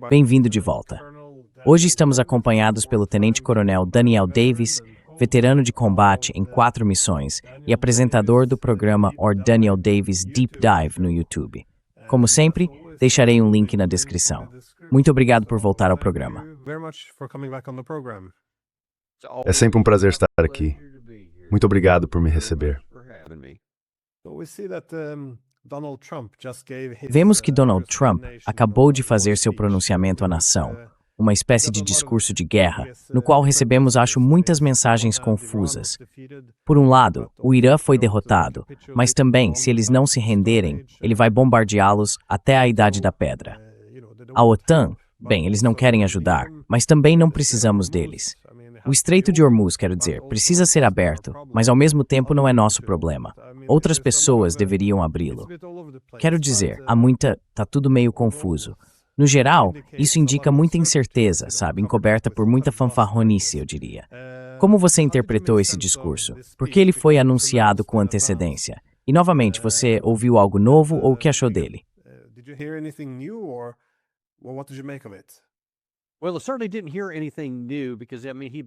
Bem-vindo de volta. Hoje estamos acompanhados pelo Tenente-Coronel Daniel Davis, veterano de combate em 4 missões e apresentador do programa Or Daniel Davis Deep Dive no YouTube. Como sempre, deixarei um link na descrição. Muito obrigado por voltar ao programa. É sempre um prazer estar aqui. Muito obrigado por me receber. Vemos que Donald Trump acabou de fazer seu pronunciamento à nação, uma espécie de discurso de guerra, no qual recebemos, acho, muitas mensagens confusas. Por um lado, o Irã foi derrotado, mas também, se eles não se renderem, ele vai bombardeá-los até a Idade da Pedra. A OTAN, bem, eles não querem ajudar, mas também não precisamos deles. O Estreito de Hormuz, quero dizer, precisa ser aberto, mas ao mesmo tempo não é nosso problema. Outras pessoas deveriam abri-lo. Quero dizer, tá tudo meio confuso. No geral, isso indica muita incerteza, sabe, encoberta por muita fanfarronice, eu diria. Como você interpretou esse discurso? Por que ele foi anunciado com antecedência? E, novamente, você ouviu algo novo ou o que achou dele?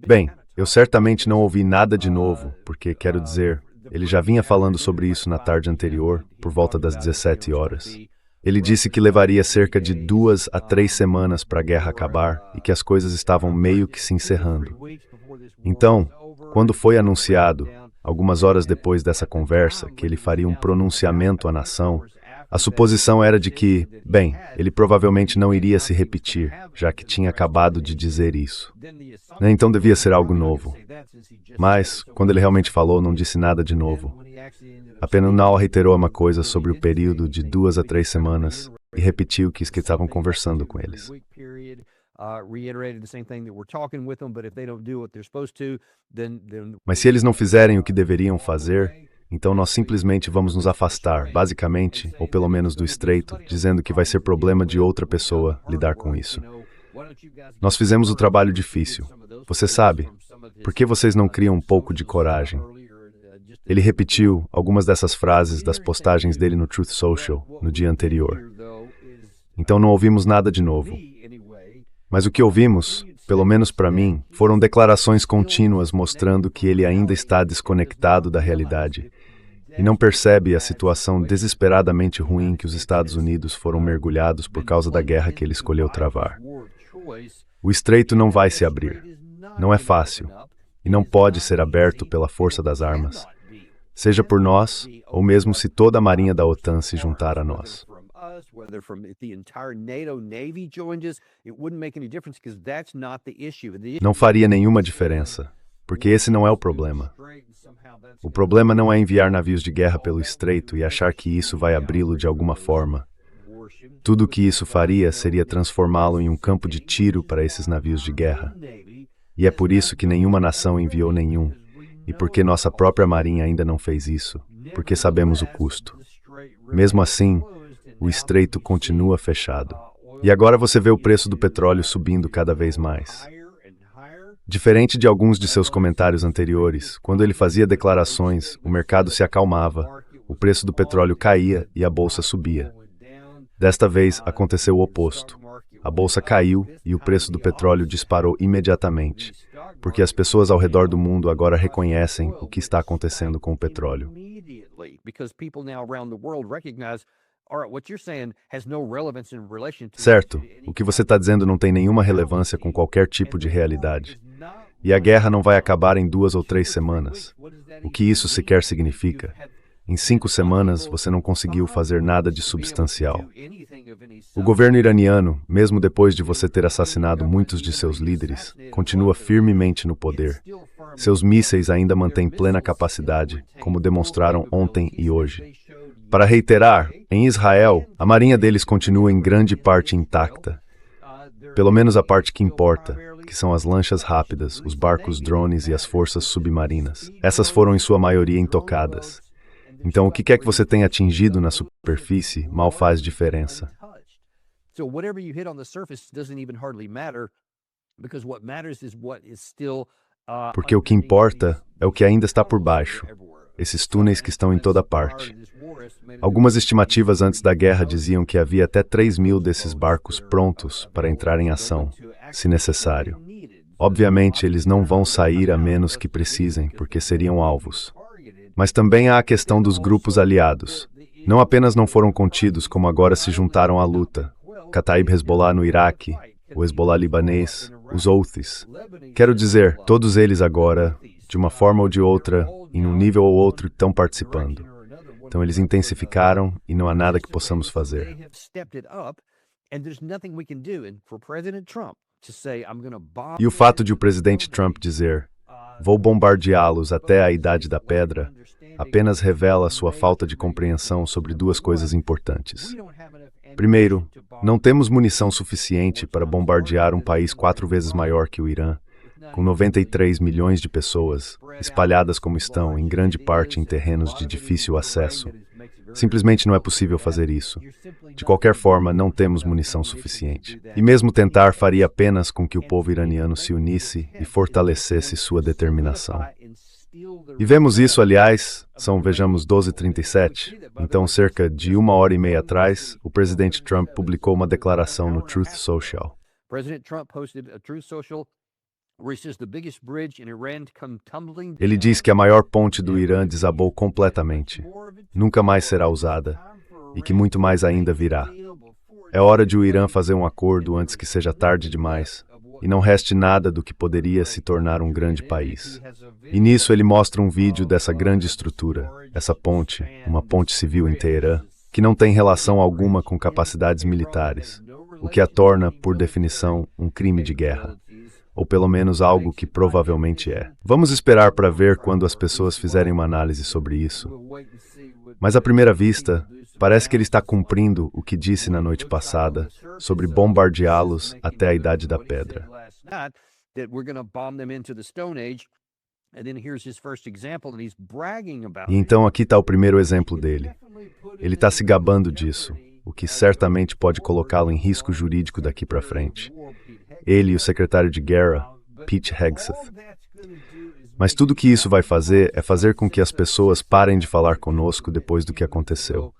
Bem, eu certamente não ouvi nada de novo, porque, quero dizer, ele já vinha falando sobre isso na tarde anterior, por volta das 17 horas. Ele disse que levaria cerca de 2 a 3 semanas para a guerra acabar e que as coisas estavam meio que se encerrando. Então, quando foi anunciado, algumas horas depois dessa conversa, que ele faria um pronunciamento à nação, a suposição era de que, bem, ele provavelmente não iria se repetir, já que tinha acabado de dizer isso. Então devia ser algo novo. Mas, quando ele realmente falou, não disse nada de novo. Apenas não reiterou uma coisa sobre o período de 2 a 3 semanas e repetiu que estavam conversando com eles. Mas se eles não fizerem o que deveriam fazer, então nós simplesmente vamos nos afastar, basicamente, ou pelo menos do estreito, dizendo que vai ser problema de outra pessoa lidar com isso. Nós fizemos o trabalho difícil. Você sabe, por que vocês não criam um pouco de coragem? Ele repetiu algumas dessas frases das postagens dele no Truth Social no dia anterior. Então não ouvimos nada de novo. Mas o que ouvimos, pelo menos para mim, foram declarações contínuas mostrando que ele ainda está desconectado da realidade e não percebe a situação desesperadamente ruim que os Estados Unidos foram mergulhados por causa da guerra que ele escolheu travar. O estreito não vai se abrir. Não é fácil. E não pode ser aberto pela força das armas. Seja por nós, ou mesmo se toda a marinha da OTAN se juntar a nós. Não faria nenhuma diferença, porque esse não é o problema. O problema não é enviar navios de guerra pelo estreito e achar que isso vai abri-lo de alguma forma. Tudo o que isso faria seria transformá-lo em um campo de tiro para esses navios de guerra. E é por isso que nenhuma nação enviou nenhum, e porque nossa própria marinha ainda não fez isso, porque sabemos o custo. Mesmo assim, o estreito continua fechado. E agora você vê o preço do petróleo subindo cada vez mais. Diferente de alguns de seus comentários anteriores, quando ele fazia declarações, o mercado se acalmava, o preço do petróleo caía e a bolsa subia. Desta vez, aconteceu o oposto. A bolsa caiu e o preço do petróleo disparou imediatamente, porque as pessoas ao redor do mundo agora reconhecem o que está acontecendo com o petróleo. Certo, o que você está dizendo não tem nenhuma relevância com qualquer tipo de realidade. E a guerra não vai acabar em 2 ou 3 semanas. O que isso sequer significa? Em 5 semanas, você não conseguiu fazer nada de substancial. O governo iraniano, mesmo depois de você ter assassinado muitos de seus líderes, continua firmemente no poder. Seus mísseis ainda mantêm plena capacidade, como demonstraram ontem e hoje. Para reiterar, em Israel, a marinha deles continua em grande parte intacta. Pelo menos a parte que importa, que são as lanchas rápidas, os barcos drones e as forças submarinas. Essas foram em sua maioria intocadas. Então, o que quer que você tenha atingido na superfície mal faz diferença. Porque o que importa é o que ainda está por baixo, esses túneis que estão em toda parte. Algumas estimativas antes da guerra diziam que havia até 3.000 desses barcos prontos para entrar em ação, se necessário. Obviamente, eles não vão sair a menos que precisem, porque seriam alvos. Mas também há a questão dos grupos aliados. Não apenas não foram contidos, como agora se juntaram à luta. Kataib Hezbollah no Iraque, o Hezbollah libanês, os Houthis. Quero dizer, todos eles agora, de uma forma ou de outra, em um nível ou outro, estão participando. Então eles intensificaram e não há nada que possamos fazer. E o fato de o presidente Trump dizer, vou bombardeá-los até a Idade da Pedra, apenas revela sua falta de compreensão sobre duas coisas importantes. Primeiro, não temos munição suficiente para bombardear um país 4 vezes maior que o Irã, com 93 milhões de pessoas, espalhadas como estão, em grande parte em terrenos de difícil acesso. Simplesmente não é possível fazer isso. De qualquer forma, não temos munição suficiente. E mesmo tentar faria apenas com que o povo iraniano se unisse e fortalecesse sua determinação. E vemos isso, aliás, vejamos 12h37, então cerca de 1h30 atrás, o presidente Trump publicou uma declaração no Truth Social. Ele diz que a maior ponte do Irã desabou completamente, nunca mais será usada, e que muito mais ainda virá. É hora de o Irã fazer um acordo antes que seja tarde demais, e não reste nada do que poderia se tornar um grande país. E nisso ele mostra um vídeo dessa grande estrutura, essa ponte, uma ponte civil em Teherã, que não tem relação alguma com capacidades militares, o que a torna, por definição, um crime de guerra. Ou pelo menos algo que provavelmente é. Vamos esperar para ver quando as pessoas fizerem uma análise sobre isso. Mas à primeira vista, parece que ele está cumprindo o que disse na noite passada sobre bombardeá-los até a Idade da Pedra. E então aqui está o primeiro exemplo dele. Ele está se gabando disso, o que certamente pode colocá-lo em risco jurídico daqui para frente. Ele e o secretário de guerra, Pete Hegseth. Mas tudo que isso vai fazer é fazer com que as pessoas parem de falar conosco depois do que aconteceu.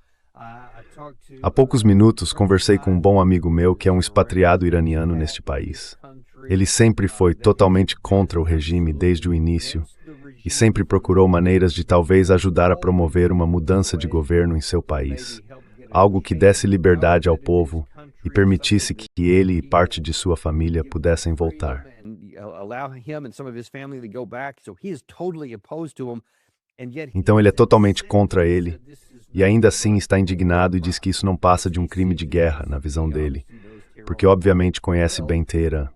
Há poucos minutos, conversei com um bom amigo meu que é um expatriado iraniano neste país. Ele sempre foi totalmente contra o regime desde o início e sempre procurou maneiras de talvez ajudar a promover uma mudança de governo em seu país, algo que desse liberdade ao povo e permitisse que ele e parte de sua família pudessem voltar. Então ele é totalmente contra ele, e ainda assim está indignado e diz que isso não passa de um crime de guerra, na visão dele, porque obviamente conhece bem Teherã.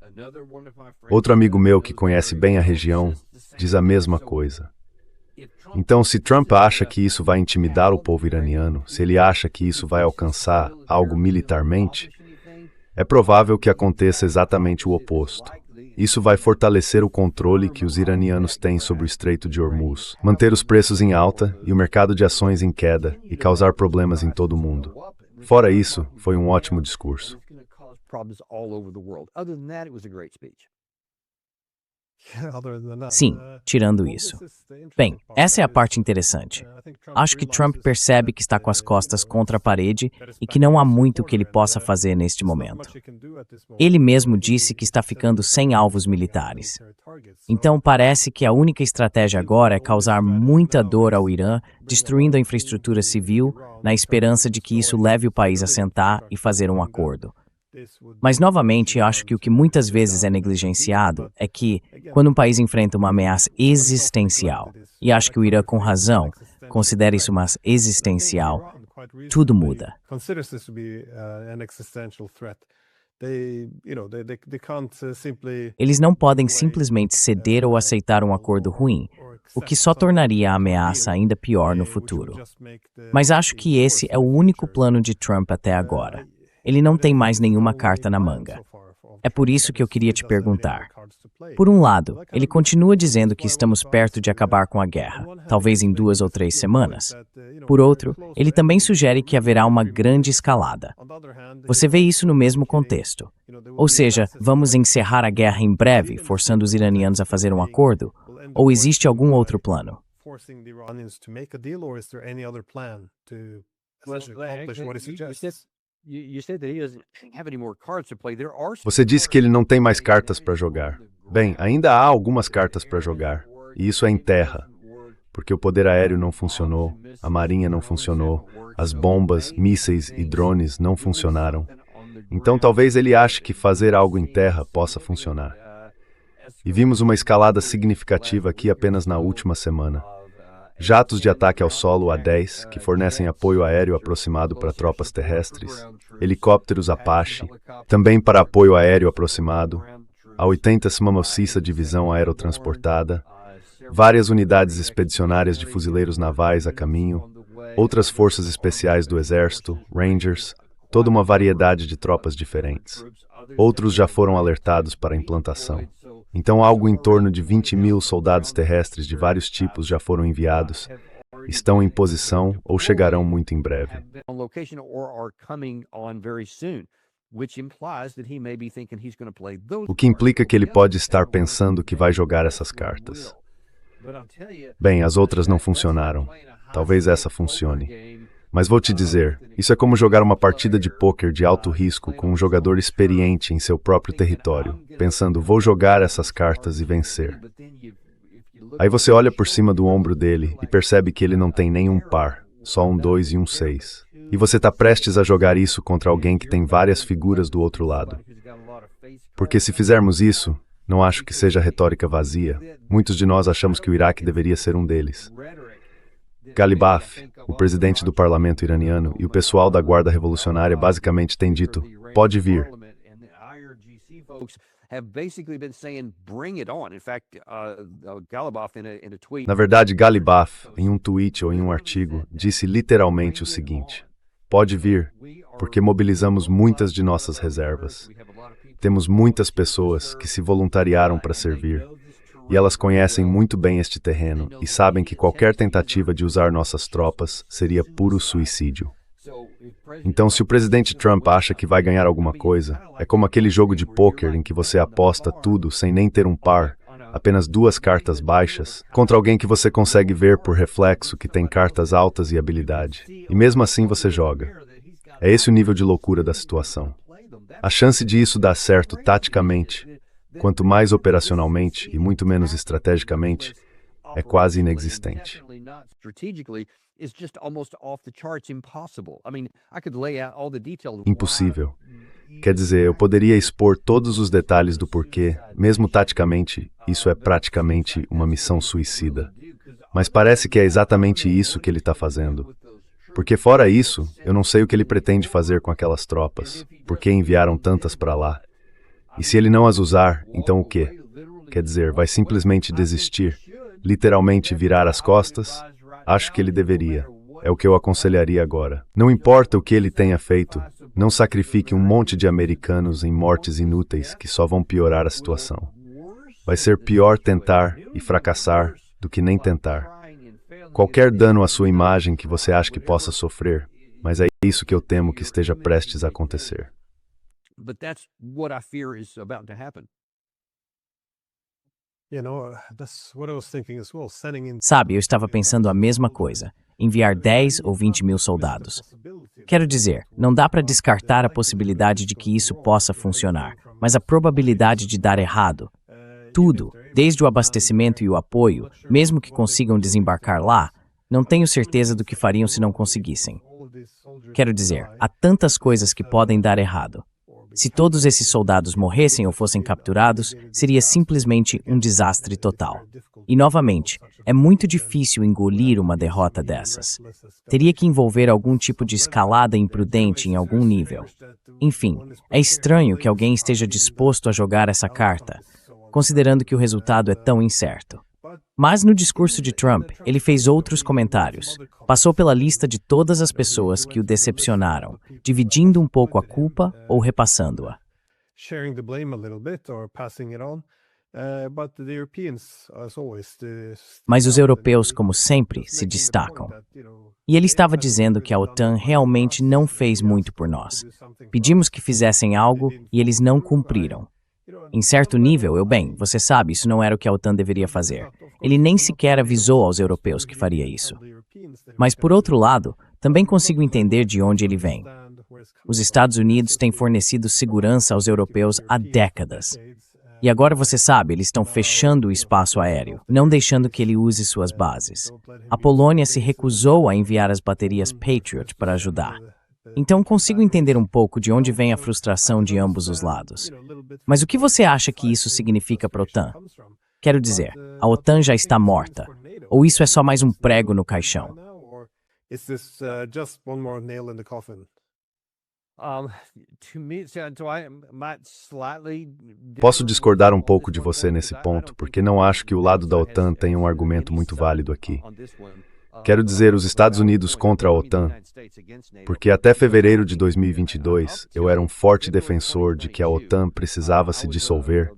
Outro amigo meu que conhece bem a região diz a mesma coisa. Então, se Trump acha que isso vai intimidar o povo iraniano, se ele acha que isso vai alcançar algo militarmente, é provável que aconteça exatamente o oposto. Isso vai fortalecer o controle que os iranianos têm sobre o Estreito de Hormuz, manter os preços em alta e o mercado de ações em queda e causar problemas em todo o mundo. Fora isso, foi um ótimo discurso. Sim, tirando isso. Bem, essa é a parte interessante. Acho que Trump percebe que está com as costas contra a parede e que não há muito que ele possa fazer neste momento. Ele mesmo disse que está ficando sem alvos militares. Então parece que a única estratégia agora é causar muita dor ao Irã, destruindo a infraestrutura civil, na esperança de que isso leve o país a sentar e fazer um acordo. Mas, novamente, acho que o que muitas vezes é negligenciado é que, quando um país enfrenta uma ameaça existencial, e acho que o Irã, com razão, considera isso uma existencial, tudo muda. Eles não podem simplesmente ceder ou aceitar um acordo ruim, o que só tornaria a ameaça ainda pior no futuro. Mas acho que esse é o único plano de Trump até agora. Ele não tem mais nenhuma carta na manga. É por isso que eu queria te perguntar. Por um lado, ele continua dizendo que estamos perto de acabar com a guerra, talvez em 2 ou 3 semanas. Por outro, ele também sugere que haverá uma grande escalada. Você vê isso no mesmo contexto. Ou seja, vamos encerrar a guerra em breve, forçando os iranianos a fazer um acordo? Ou existe algum outro plano? Você disse que ele não tem mais cartas para jogar. Bem, ainda há algumas cartas para jogar, e isso é em terra, porque o poder aéreo não funcionou, a marinha não funcionou, as bombas, mísseis e drones não funcionaram. Então talvez ele ache que fazer algo em terra possa funcionar. E vimos uma escalada significativa aqui apenas na última semana. Jatos de ataque ao solo A-10, que fornecem apoio aéreo aproximado para tropas terrestres, helicópteros Apache, também para apoio aéreo aproximado, a 80ª Divisão Aerotransportada, várias unidades expedicionárias de fuzileiros navais a caminho, outras forças especiais do Exército, Rangers, toda uma variedade de tropas diferentes. Outros já foram alertados para a implantação. Então, algo em torno de 20.000 soldados terrestres de vários tipos já foram enviados, estão em posição ou chegarão muito em breve. O que implica que ele pode estar pensando que vai jogar essas cartas. Bem, as outras não funcionaram. Talvez essa funcione. Mas vou te dizer, isso é como jogar uma partida de pôquer de alto risco com um jogador experiente em seu próprio território, pensando, vou jogar essas cartas e vencer. Aí você olha por cima do ombro dele e percebe que ele não tem nenhum par, só um 2 e um 6. E você está prestes a jogar isso contra alguém que tem várias figuras do outro lado. Porque se fizermos isso, não acho que seja retórica vazia. Muitos de nós achamos que o Iraque deveria ser um deles. Ghalibaf, o presidente do parlamento iraniano, e o pessoal da Guarda Revolucionária basicamente têm dito, pode vir. Na verdade, Ghalibaf, em um tweet ou em um artigo, disse literalmente o seguinte, pode vir, porque mobilizamos muitas de nossas reservas. Temos muitas pessoas que se voluntariaram para servir. E elas conhecem muito bem este terreno e sabem que qualquer tentativa de usar nossas tropas seria puro suicídio. Então, se o presidente Trump acha que vai ganhar alguma coisa, é como aquele jogo de pôquer em que você aposta tudo sem nem ter um par, apenas 2 cartas baixas, contra alguém que você consegue ver por reflexo que tem cartas altas e habilidade. E mesmo assim você joga. É esse o nível de loucura da situação. A chance de isso dar certo taticamente, quanto mais operacionalmente e muito menos estrategicamente, é quase inexistente. Impossível. Quer dizer, eu poderia expor todos os detalhes do porquê, mesmo taticamente, isso é praticamente uma missão suicida. Mas parece que é exatamente isso que ele está fazendo. Porque fora isso, eu não sei o que ele pretende fazer com aquelas tropas, por que enviaram tantas para lá. E se ele não as usar, então o quê? Quer dizer, vai simplesmente desistir? Literalmente virar as costas? Acho que ele deveria. É o que eu aconselharia agora. Não importa o que ele tenha feito, não sacrifique um monte de americanos em mortes inúteis que só vão piorar a situação. Vai ser pior tentar e fracassar do que nem tentar. Qualquer dano à sua imagem que você acha que possa sofrer, mas é isso que eu temo que esteja prestes a acontecer. But that's what I fear is about to happen. Sabe, eu estava pensando a mesma coisa. Enviar 10 ou 20.000 soldados. Quero dizer, não dá para descartar a possibilidade de que isso possa funcionar, mas a probabilidade de dar errado, tudo, desde o abastecimento e o apoio, mesmo que consigam desembarcar lá, não tenho certeza do que fariam se não conseguissem. Quero dizer, há tantas coisas que podem dar errado. Se todos esses soldados morressem ou fossem capturados, seria simplesmente um desastre total. E, novamente, é muito difícil engolir uma derrota dessas. Teria que envolver algum tipo de escalada imprudente em algum nível. Enfim, é estranho que alguém esteja disposto a jogar essa carta, considerando que o resultado é tão incerto. Mas no discurso de Trump, ele fez outros comentários. Passou pela lista de todas as pessoas que o decepcionaram, dividindo um pouco a culpa ou repassando-a. sharing the blame a little bit or passing it on. But the Europeans, as always, Mas os europeus, como sempre, se destacam. E ele estava dizendo que a OTAN realmente não fez muito por nós. Pedimos que fizessem algo e eles não cumpriram. Em certo nível, você sabe, isso não era o que a OTAN deveria fazer. Ele nem sequer avisou aos europeus que faria isso. Mas, por outro lado, também consigo entender de onde ele vem. Os Estados Unidos têm fornecido segurança aos europeus há décadas. E agora você sabe, eles estão fechando o espaço aéreo, não deixando que ele use suas bases. A Polônia se recusou a enviar as baterias Patriot para ajudar. Então consigo entender um pouco de onde vem a frustração de ambos os lados. Mas o que você acha que isso significa para a OTAN? Quero dizer, a OTAN já está morta. Ou isso é só mais um prego no caixão? Posso discordar um pouco de você nesse ponto, porque não acho que o lado da OTAN tenha um argumento muito válido aqui. Quero dizer, os Estados Unidos contra a OTAN, porque até fevereiro de 2022 eu era um forte defensor de que a OTAN precisava se dissolver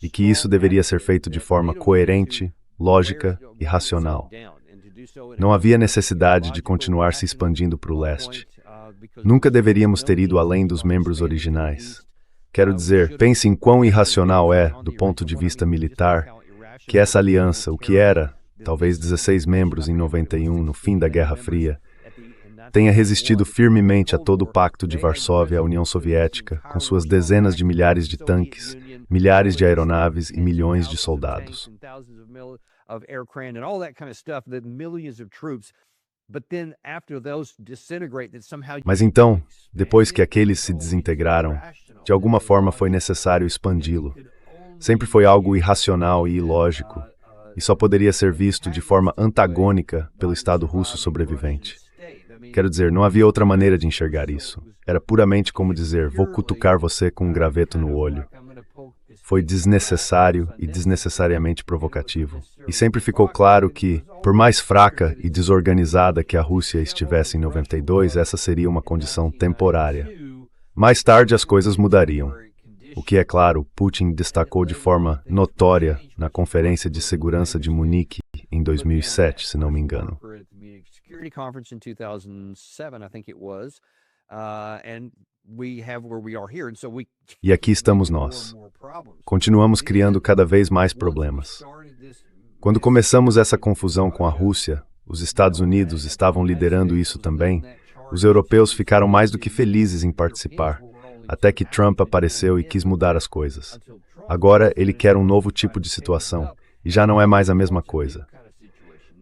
e que isso deveria ser feito de forma coerente, lógica e racional. Não havia necessidade de continuar se expandindo para o leste. Nunca deveríamos ter ido além dos membros originais. Quero dizer, pense em quão irracional é, do ponto de vista militar, que essa aliança, o que era, talvez 16 membros em 91, no fim da Guerra Fria, tenha resistido firmemente a todo o Pacto de Varsóvia, a União Soviética, com suas dezenas de milhares de tanques, milhares de aeronaves e milhões de soldados. Mas então, depois que aqueles se desintegraram, de alguma forma foi necessário expandi-lo. Sempre foi algo irracional e ilógico, e só poderia ser visto de forma antagônica pelo Estado russo sobrevivente. Quero dizer, não havia outra maneira de enxergar isso. Era puramente como dizer, vou cutucar você com um graveto no olho. Foi desnecessário e desnecessariamente provocativo. E sempre ficou claro que, por mais fraca e desorganizada que a Rússia estivesse em 92, essa seria uma condição temporária. Mais tarde as coisas mudariam. O que, é claro, Putin destacou de forma notória na Conferência de Segurança de Munique em 2007, se não me engano. E aqui estamos nós. Continuamos criando cada vez mais problemas. Quando começamos essa confusão com a Rússia, os Estados Unidos estavam liderando isso também, os europeus ficaram mais do que felizes em participar, até que Trump apareceu e quis mudar as coisas. Agora ele quer um novo tipo de situação, e já não é mais a mesma coisa.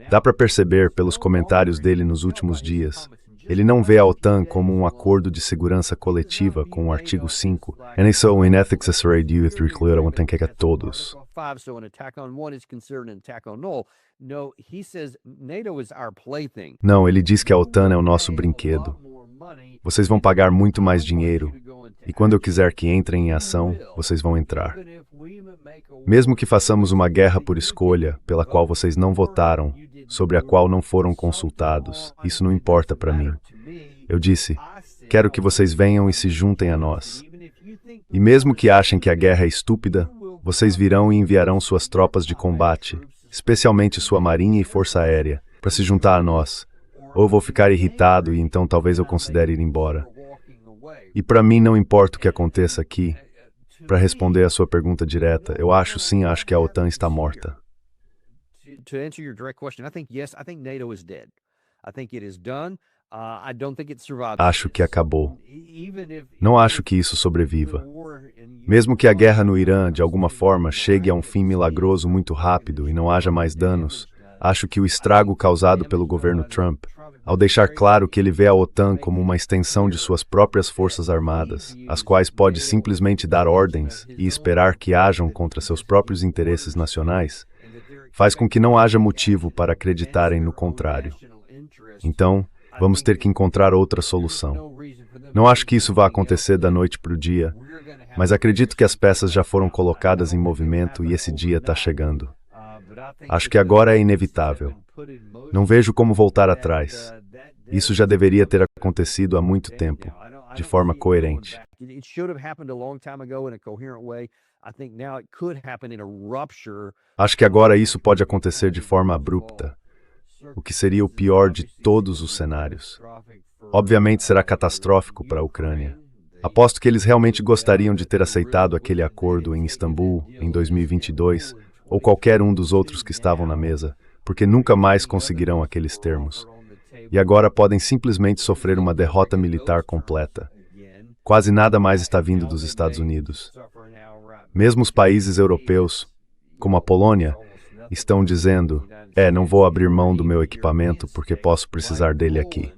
Dá para perceber pelos comentários dele nos últimos dias. Ele não vê a OTAN como um acordo de segurança coletiva com o artigo 5. And so in ethics a radio incluir a OTAN que é todos. Não, ele diz que a OTAN é o nosso brinquedo. Vocês vão pagar muito mais dinheiro, e quando eu quiser que entrem em ação, vocês vão entrar. Mesmo que façamos uma guerra por escolha, pela qual vocês não votaram, sobre a qual não foram consultados, isso não importa para mim. Eu disse, quero que vocês venham e se juntem a nós. E mesmo que achem que a guerra é estúpida, vocês virão e enviarão suas tropas de combate, especialmente sua marinha e força aérea, para se juntar a nós. Ou vou ficar irritado e então talvez eu considere ir embora. E para mim não importa o que aconteça aqui. Para responder a sua pergunta direta, eu acho que a OTAN está morta. To answer your direct question, I think yes, I think NATO is dead. I think it is done. I don't think it survives. Acho que acabou. Não acho que isso sobreviva. Mesmo que a guerra no Irã, de alguma forma, chegue a um fim milagroso muito rápido e não haja mais danos, acho que o estrago causado pelo governo Trump, ao deixar claro que ele vê a OTAN como uma extensão de suas próprias forças armadas, as quais pode simplesmente dar ordens e esperar que hajam contra seus próprios interesses nacionais, faz com que não haja motivo para acreditarem no contrário. Então, vamos ter que encontrar outra solução. Não acho que isso vá acontecer da noite para o dia, mas acredito que as peças já foram colocadas em movimento e esse dia está chegando. Acho que agora é inevitável. Não vejo como voltar atrás. Isso já deveria ter acontecido há muito tempo. de forma coerente. It should have happened a long time ago in a coherent way. I think now it could happen in a rupture. Acho que agora isso pode acontecer de forma abrupta, o que seria o pior de todos os cenários. Obviamente será catastrófico para a Ucrânia. Aposto que eles realmente gostariam de ter aceitado aquele acordo em Istambul em 2022, ou qualquer um dos outros que estavam na mesa, porque nunca mais conseguirão aqueles termos. E agora podem simplesmente sofrer uma derrota militar completa. Quase nada mais está vindo dos Estados Unidos. Mesmo os países europeus, como a Polônia, estão dizendo, não vou abrir mão do meu equipamento porque posso precisar dele aqui.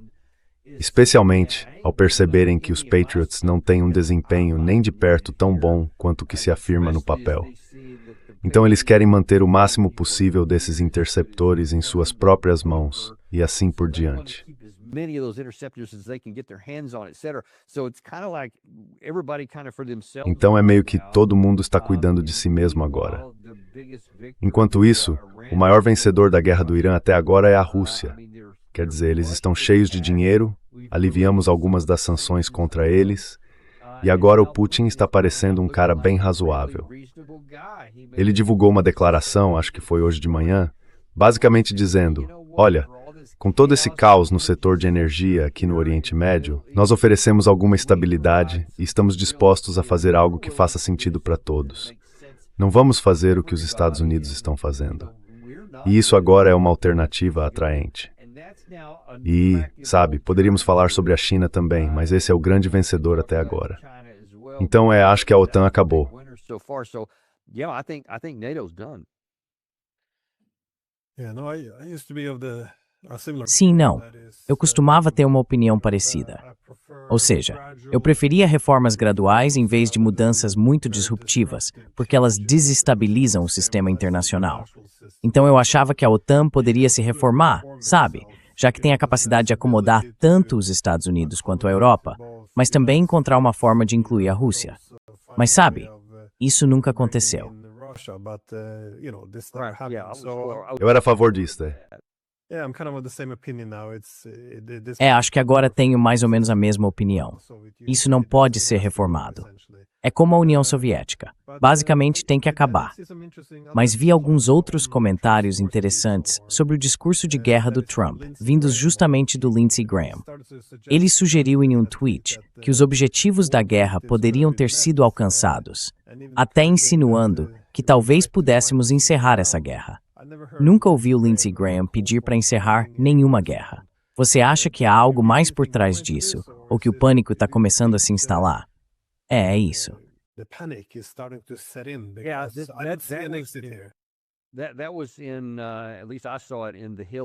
Especialmente ao perceberem que os Patriots não têm um desempenho nem de perto tão bom quanto o que se afirma no papel. Então eles querem manter o máximo possível desses interceptores em suas próprias mãos, e assim por diante. Então é meio que todo mundo está cuidando de si mesmo agora. Enquanto isso, o maior vencedor da guerra do Irã até agora é a Rússia. Quer dizer, eles estão cheios de dinheiro, aliviamos algumas das sanções contra eles, e agora o Putin está parecendo um cara bem razoável. Ele divulgou uma declaração, acho que foi hoje de manhã, basicamente dizendo, olha, com todo esse caos no setor de energia aqui no Oriente Médio, nós oferecemos alguma estabilidade e estamos dispostos a fazer algo que faça sentido para todos. Não vamos fazer o que os Estados Unidos estão fazendo. E isso agora é uma alternativa atraente. E, sabe, poderíamos falar sobre a China também, mas esse é o grande vencedor até agora. Então, acho que a OTAN acabou. Sim, não. Eu costumava ter uma opinião parecida. Ou seja, eu preferia reformas graduais em vez de mudanças muito disruptivas, porque elas desestabilizam o sistema internacional. Então eu achava que a OTAN poderia se reformar, sabe? Já que tem a capacidade de acomodar tanto os Estados Unidos quanto a Europa, mas também encontrar uma forma de incluir a Rússia. Mas sabe, isso nunca aconteceu. Eu era a favor disso, Acho que agora tenho mais ou menos a mesma opinião. Isso não pode ser reformado. É como a União Soviética. Basicamente tem que acabar. Mas vi alguns outros comentários interessantes sobre o discurso de guerra do Trump, vindos justamente do Lindsey Graham. Ele sugeriu em um tweet que os objetivos da guerra poderiam ter sido alcançados, até insinuando que talvez pudéssemos encerrar essa guerra. Nunca ouvi o Lindsey Graham pedir para encerrar nenhuma guerra. Você acha que há algo mais por trás disso, ou que o pânico está começando a se instalar? É isso.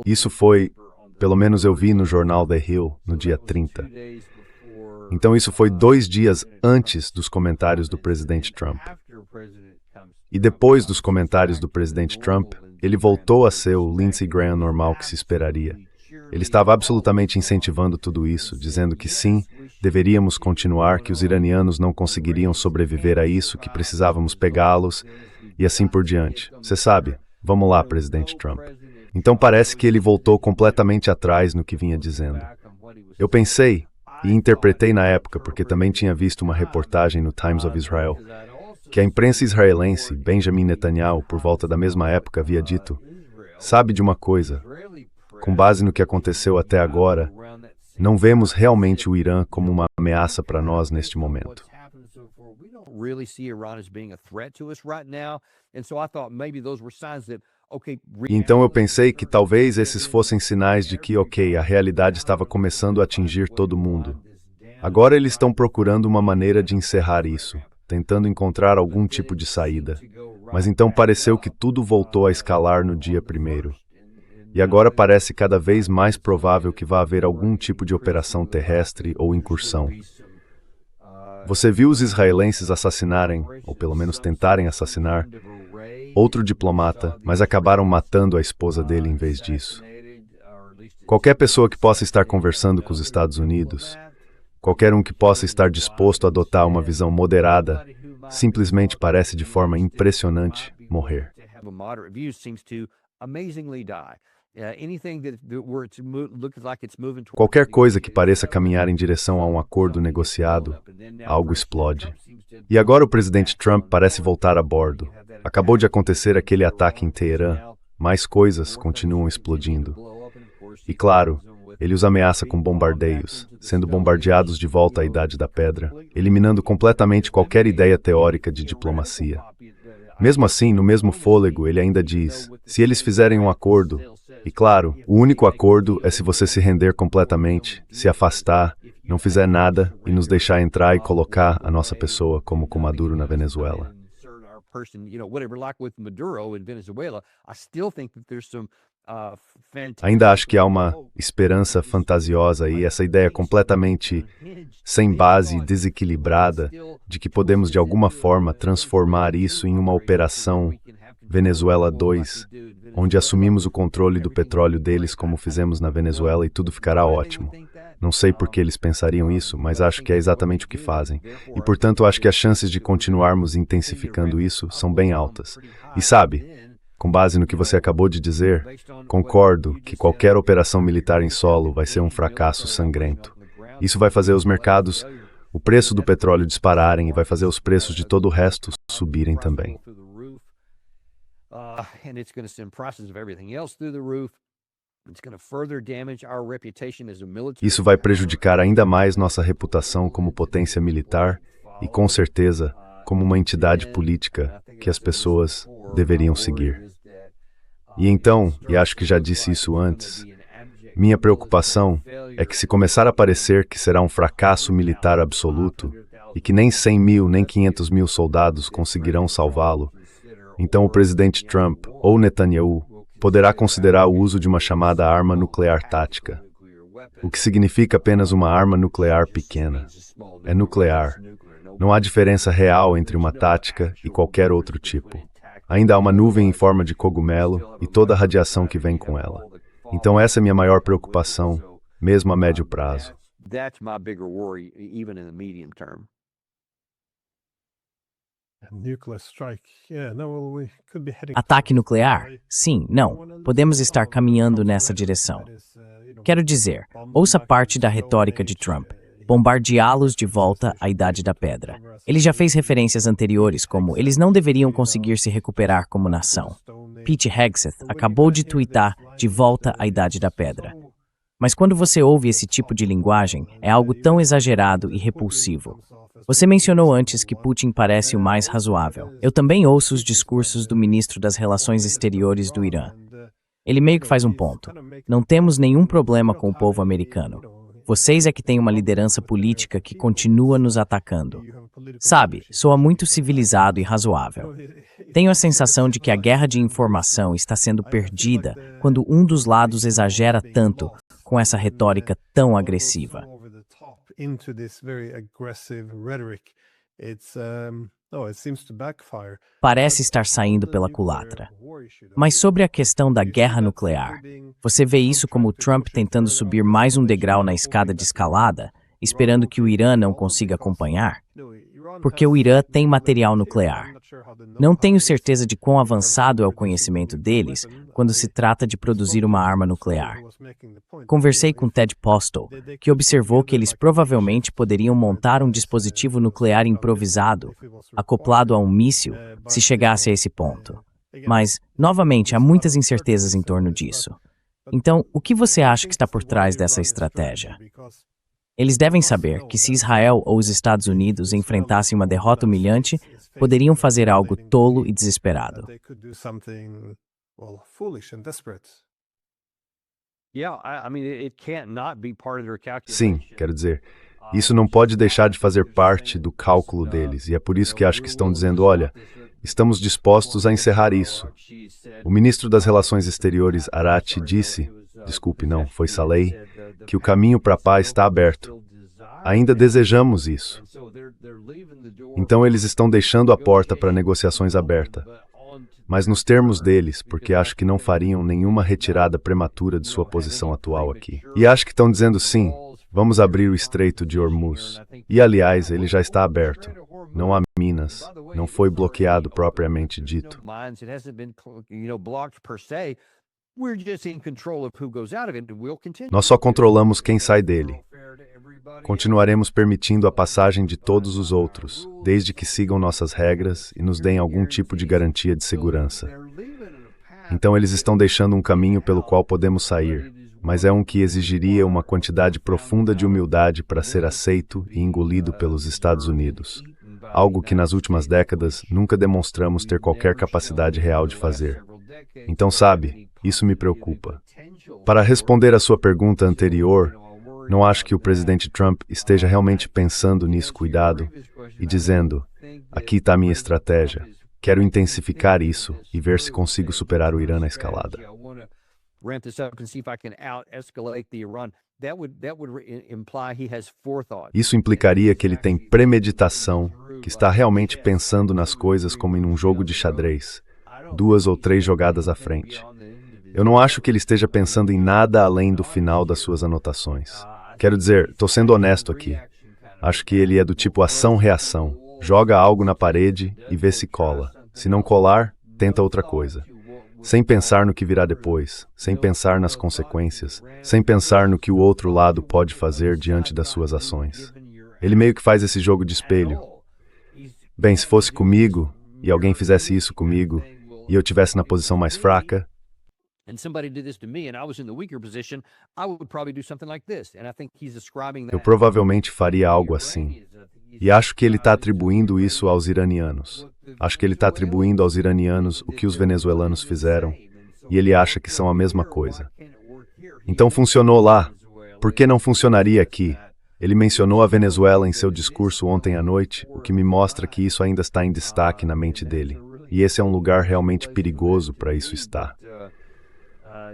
Isso foi, pelo menos eu vi no jornal The Hill, no dia 30. Então isso foi 2 dias antes dos comentários do presidente Trump. E depois dos comentários do presidente Trump, ele voltou a ser o Lindsey Graham normal que se esperaria. Ele estava absolutamente incentivando tudo isso, dizendo que sim, deveríamos continuar, que os iranianos não conseguiriam sobreviver a isso, que precisávamos pegá-los, e assim por diante. Você sabe, vamos lá, presidente Trump. Então parece que ele voltou completamente atrás no que vinha dizendo. Eu pensei, e interpretei na época, porque também tinha visto uma reportagem no Times of Israel, que a imprensa israelense, Benjamin Netanyahu, por volta da mesma época, havia dito, sabe de uma coisa, com base no que aconteceu até agora, não vemos realmente o Irã como uma ameaça para nós neste momento. E então eu pensei que talvez esses fossem sinais de que, a realidade estava começando a atingir todo mundo. Agora eles estão procurando uma maneira de encerrar isso, tentando encontrar algum tipo de saída. Mas então pareceu que tudo voltou a escalar no dia 1º. E agora parece cada vez mais provável que vá haver algum tipo de operação terrestre ou incursão. Você viu os israelenses assassinarem, ou pelo menos tentarem assassinar, outro diplomata, mas acabaram matando a esposa dele em vez disso. Qualquer pessoa que possa estar conversando com os Estados Unidos, qualquer um que possa estar disposto a adotar uma visão moderada, simplesmente parece de forma impressionante morrer. Qualquer coisa que pareça caminhar em direção a um acordo negociado, algo explode. E agora o presidente Trump parece voltar a bordo. Acabou de acontecer aquele ataque em Teherã. Mais coisas continuam explodindo. E claro, ele os ameaça com bombardeios, sendo bombardeados de volta à Idade da Pedra, eliminando completamente qualquer ideia teórica de diplomacia. Mesmo assim, no mesmo fôlego, ele ainda diz: se eles fizerem um acordo, e claro, o único acordo é se você se render completamente, se afastar, não fizer nada e nos deixar entrar e colocar a nossa pessoa como com Maduro na Venezuela. Ainda acho que há uma esperança fantasiosa aí, essa ideia completamente sem base e desequilibrada de que podemos de alguma forma transformar isso em uma operação Venezuela 2, onde assumimos o controle do petróleo deles como fizemos na Venezuela e tudo ficará ótimo. Não sei por que eles pensariam isso, mas acho que é exatamente o que fazem. E, portanto, acho que as chances de continuarmos intensificando isso são bem altas. E sabe, com base no que você acabou de dizer, concordo que qualquer operação militar em solo vai ser um fracasso sangrento. Isso vai fazer os mercados, o preço do petróleo dispararem e vai fazer os preços de todo o resto subirem também. Isso vai prejudicar ainda mais nossa reputação como potência militar e, com certeza, como uma entidade política que as pessoas deveriam seguir. E então, e acho que já disse isso antes, minha preocupação é que se começar a parecer que será um fracasso militar absoluto e que nem 100 mil nem 500 mil soldados conseguirão salvá-lo, então o presidente Trump ou Netanyahu poderá considerar o uso de uma chamada arma nuclear tática, o que significa apenas uma arma nuclear pequena. É nuclear. Não há diferença real entre uma tática e qualquer outro tipo. Ainda há uma nuvem em forma de cogumelo e toda a radiação que vem com ela. Então essa é minha maior preocupação, mesmo a médio prazo. Ataque nuclear? Sim, não. Podemos estar caminhando nessa direção. Quero dizer, ouça parte da retórica de Trump. Bombardeá-los de volta à Idade da Pedra. Ele já fez referências anteriores como eles não deveriam conseguir se recuperar como nação. Pete Hegseth acabou de tuitar de volta à Idade da Pedra. Mas quando você ouve esse tipo de linguagem, é algo tão exagerado e repulsivo. Você mencionou antes que Putin parece o mais razoável. Eu também ouço os discursos do ministro das Relações Exteriores do Irã. Ele meio que faz um ponto. Não temos nenhum problema com o povo americano. Vocês é que têm uma liderança política que continua nos atacando. Sabe, soa muito civilizado e razoável. Tenho a sensação de que a guerra de informação está sendo perdida quando um dos lados exagera tanto com essa retórica tão agressiva. Parece estar saindo pela culatra. Mas sobre a questão da guerra nuclear, você vê isso como Trump tentando subir mais um degrau na escada de escalada, esperando que o Irã não consiga acompanhar? Porque o Irã tem material nuclear. Não tenho certeza de quão avançado é o conhecimento deles quando se trata de produzir uma arma nuclear. Conversei com Ted Postel, que observou que eles provavelmente poderiam montar um dispositivo nuclear improvisado, acoplado a um míssil, se chegasse a esse ponto. Mas, novamente, há muitas incertezas em torno disso. Então, o que você acha que está por trás dessa estratégia? Eles devem saber que se Israel ou os Estados Unidos enfrentassem uma derrota humilhante, poderiam fazer algo tolo e desesperado. Sim, quero dizer, isso não pode deixar de fazer parte do cálculo deles, e é por isso que acho que estão dizendo, olha, estamos dispostos a encerrar isso. O ministro das Relações Exteriores, Arati, disse, desculpe, não, foi Saleh, que o caminho para a paz está aberto. Ainda desejamos isso. Então eles estão deixando a porta para negociações aberta. Mas nos termos deles, porque acho que não fariam nenhuma retirada prematura de sua posição atual aqui. E acho que estão dizendo sim, vamos abrir o Estreito de Hormuz. E aliás, ele já está aberto. Não há minas, não foi bloqueado propriamente dito. We're just in control of who goes out of it, and we'll continue. Nós só controlamos quem sai dele. Continuaremos permitindo a passagem de todos os outros, desde que sigam nossas regras e nos deem algum tipo de garantia de segurança. Então eles estão deixando um caminho pelo qual podemos sair, mas é um que exigiria uma quantidade profunda de humildade para ser aceito e engolido pelos Estados Unidos. Algo que nas últimas décadas nunca demonstramos ter qualquer capacidade real de fazer. Então, sabe, isso me preocupa. Para responder à sua pergunta anterior, não acho que o presidente Trump esteja realmente pensando nisso, cuidado, e dizendo, aqui está a minha estratégia, quero intensificar isso e ver se consigo superar o Irã na escalada. Isso implicaria que ele tem premeditação, que está realmente pensando nas coisas como em um jogo de xadrez, 2 ou 3 jogadas à frente. Eu não acho que ele esteja pensando em nada além do final das suas anotações. Quero dizer, estou sendo honesto aqui. Acho que ele é do tipo ação-reação. Joga algo na parede e vê se cola. Se não colar, tenta outra coisa. Sem pensar no que virá depois, sem pensar nas consequências, sem pensar no que o outro lado pode fazer diante das suas ações. Ele meio que faz esse jogo de espelho. Bem, se fosse comigo, e alguém fizesse isso comigo, e eu estivesse na posição mais fraca, eu provavelmente faria algo assim. E acho que ele está atribuindo isso aos iranianos. Acho que ele está atribuindo aos iranianos o que os venezuelanos fizeram, e ele acha que são a mesma coisa. Então funcionou lá. Por que não funcionaria aqui? Ele mencionou a Venezuela em seu discurso ontem à noite, o que me mostra que isso ainda está em destaque na mente dele. E esse é um lugar realmente perigoso para isso estar.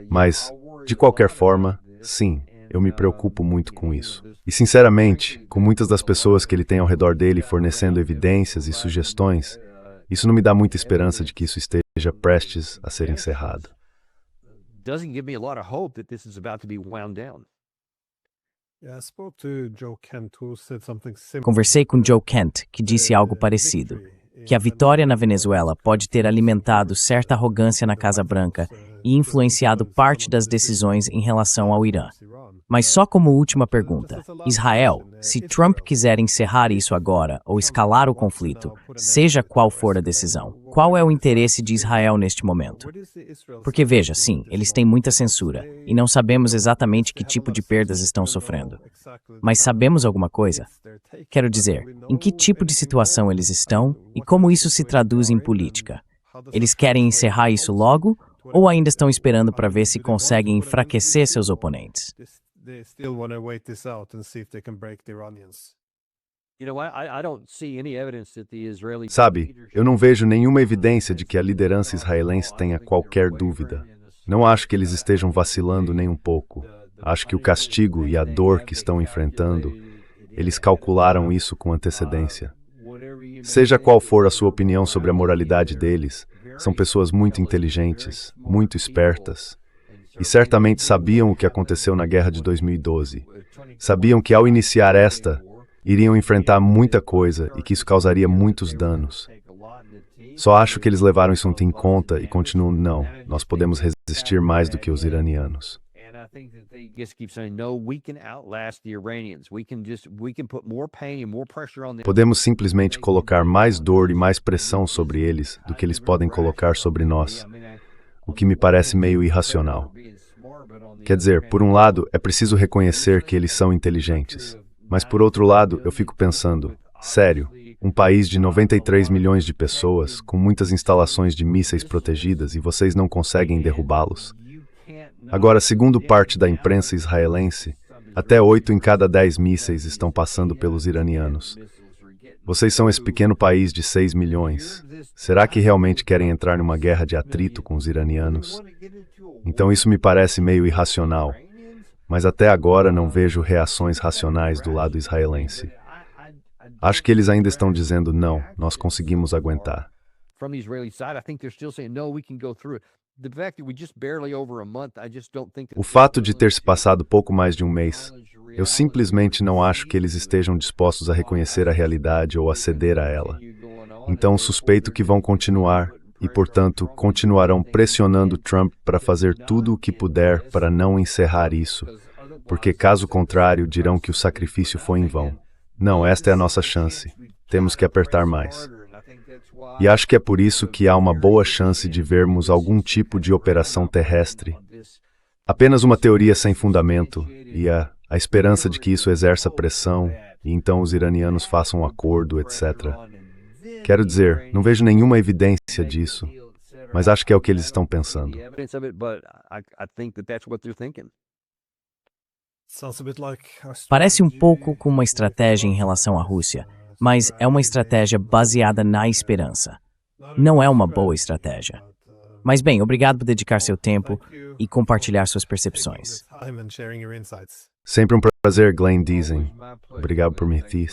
Mas, de qualquer forma, sim, eu me preocupo muito com isso. E, sinceramente, com muitas das pessoas que ele tem ao redor dele fornecendo evidências e sugestões, isso não me dá muita esperança de que isso esteja prestes a ser encerrado. Conversei com Joe Kent, que disse algo parecido, que a vitória na Venezuela pode ter alimentado certa arrogância na Casa Branca e influenciado parte das decisões em relação ao Irã. Mas só como última pergunta, Israel, se Trump quiser encerrar isso agora ou escalar o conflito, seja qual for a decisão, qual é o interesse de Israel neste momento? Porque veja, sim, eles têm muita censura e não sabemos exatamente que tipo de perdas estão sofrendo. Mas sabemos alguma coisa? Quero dizer, em que tipo de situação eles estão e como isso se traduz em política? Eles querem encerrar isso logo ou ainda estão esperando para ver se conseguem enfraquecer seus oponentes? Sabe, eu não vejo nenhuma evidência de que a liderança israelense tenha qualquer dúvida. Não acho que eles estejam vacilando nem um pouco. Acho que o castigo e a dor que estão enfrentando, eles calcularam isso com antecedência. Seja qual for a sua opinião sobre a moralidade deles, são pessoas muito inteligentes, muito espertas, e certamente sabiam o que aconteceu na guerra de 2012. Sabiam que ao iniciar esta, iriam enfrentar muita coisa e que isso causaria muitos danos. Só acho que eles levaram isso em conta e continuam, não, nós podemos resistir mais do que os iranianos. Podemos simplesmente colocar mais dor e mais pressão sobre eles do que eles podem colocar sobre nós, o que me parece meio irracional. Quer dizer, por um lado, é preciso reconhecer que eles são inteligentes, mas por outro lado, eu fico pensando, sério, um país de 93 milhões de pessoas, com muitas instalações de mísseis protegidas e vocês não conseguem derrubá-los? Agora, segundo parte da imprensa israelense, até 8 em cada 10 mísseis estão passando pelos iranianos. Vocês são esse pequeno país de 6 milhões. Será que realmente querem entrar numa guerra de atrito com os iranianos? Então isso me parece meio irracional, mas até agora não vejo reações racionais do lado israelense. Acho que eles ainda estão dizendo, não, nós conseguimos aguentar. O fato de ter se passado pouco mais de um mês, eu simplesmente não acho que eles estejam dispostos a reconhecer a realidade ou a ceder a ela. Então suspeito que vão continuar, e, portanto, continuarão pressionando Trump para fazer tudo o que puder para não encerrar isso, porque, caso contrário, dirão que o sacrifício foi em vão. Não, esta é a nossa chance. Temos que apertar mais. E acho que é por isso que há uma boa chance de vermos algum tipo de operação terrestre. Apenas uma teoria sem fundamento e a esperança de que isso exerça pressão e então os iranianos façam um acordo, etc. Quero dizer, não vejo nenhuma evidência disso, mas acho que é o que eles estão pensando. Parece um pouco com uma estratégia em relação à Rússia, mas é uma estratégia baseada na esperança. Não é uma boa estratégia. Mas bem, obrigado por dedicar seu tempo e compartilhar suas percepções. Sempre um prazer, Glenn Deason. Obrigado por me ter.